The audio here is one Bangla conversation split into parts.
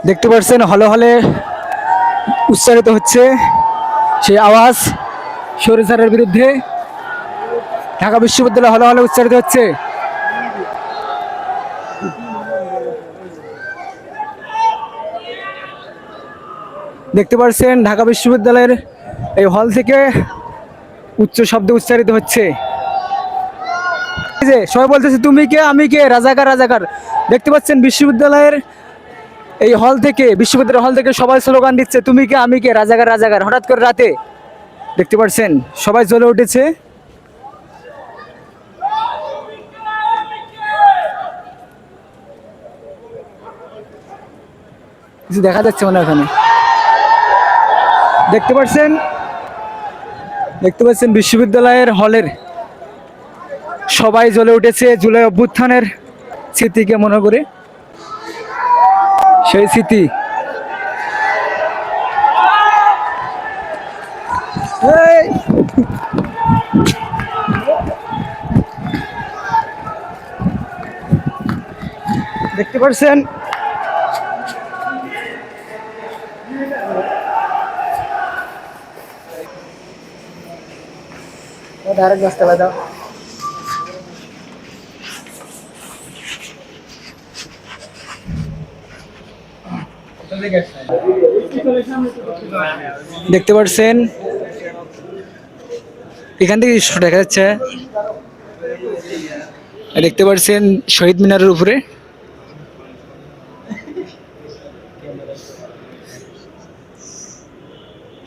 দেখতে পাচ্ছেন হলে হলে উচ্চারিত হচ্ছে সেই আওয়াজ স্বৈরাচারের বিরুদ্ধে। ঢাকা বিশ্ববিদ্যালয় হলে হলে উচ্চারিত হচ্ছে। দেখতে পাচ্ছেন ঢাকা বিশ্ববিদ্যালয়ের এই হল থেকে উচ্চ শব্দে উচ্চারিত হচ্ছে। এই যে সবাই বলতেছে তুমি কে আমি কে, রাজাকার রাজাকার। দেখতে পাচ্ছেন বিশ্ববিদ্যালয়ের এই হল থেকে, বিশ্ববিদ্যালয়ের হল থেকে সবাই স্লোগান দিচ্ছে তুমি কে আমি কে, রাজাকার রাজাকার। হঠাৎ করে রাতে দেখতে পাচ্ছেন সবাই জ্বলে উঠেছে। কিছু দেখা যাচ্ছে মানে ওখানে দেখতে পাচ্ছেন বিশ্ববিদ্যালয়ের হলের সবাই জ্বলে উঠেছে জুলাই অভ্যুত্থানের স্মৃতিকে মনে করে। সেই স্মৃতি দেখতে পাচ্ছেন ডাইরেক্ট রাস্তা দাও। দেখতে পাচ্ছেন এখান থেকে দেখা যাচ্ছে, দেখতে পাচ্ছেন শহীদ মিনারের উপরে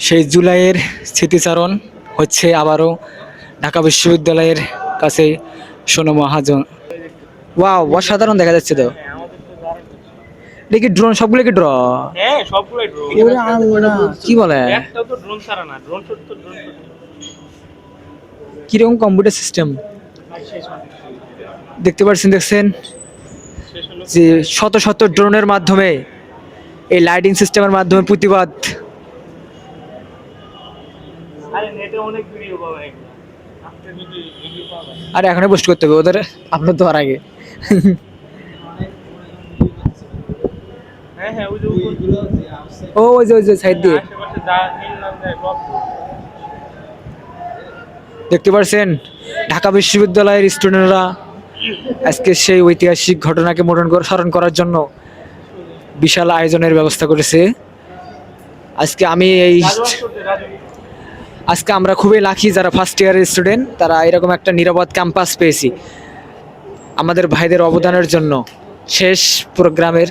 সেই জুলাইয়ের স্মৃতিচারণ হচ্ছে আবারও ঢাকা বিশ্ববিদ্যালয়ের কাছে। শোনো মহাজন, ওয়াও অসাধারণ দেখা যাচ্ছে তো। দেখি ড্রোন, সবগুলো কি ড্রোন? হ্যাঁ সবগুলাই ড্রোন। কি বলে, একটাও তো ড্রোন ছাড়া না, ড্রোন শুট তো ড্রোন শুট। কিরকম কম্পিউটার সিস্টেম দেখতে দেখছেন যে শত শত ড্রোনের মাধ্যমে, এই লাইটিং সিস্টেমের মাধ্যমে প্রতিবাদ। আরে নেটে অনেক ভিডিও পাওয়া যায়, আপনি যদি ভিডিও পাবেন। আরে এখনই পোস্ট করতে হবে ওদের আপলোড দেওয়ার আগে। হ্যাঁ হ্যাঁ, ওই যে ওই যে সাইড দিয়ে আশেপাশে যা নীল নাম দেয় সব। দেখতে পাচ্ছেন ঢাকা বিশ্ববিদ্যালয়ের স্টুডেন্টরা আজকে সেই ঐতিহাসিক ঘটনাকে স্মরণ করার জন্য বিশাল আয়োজনের ব্যবস্থা করেছে। আজকে আমরা খুবই লাকি যারা ফার্স্ট ইয়ারের স্টুডেন্ট, তারা এরকম একটা নিরাপদ ক্যাম্পাস পেয়েছি আমাদের ভাইদের অবদানের জন্য শেষ প্রোগ্রামের।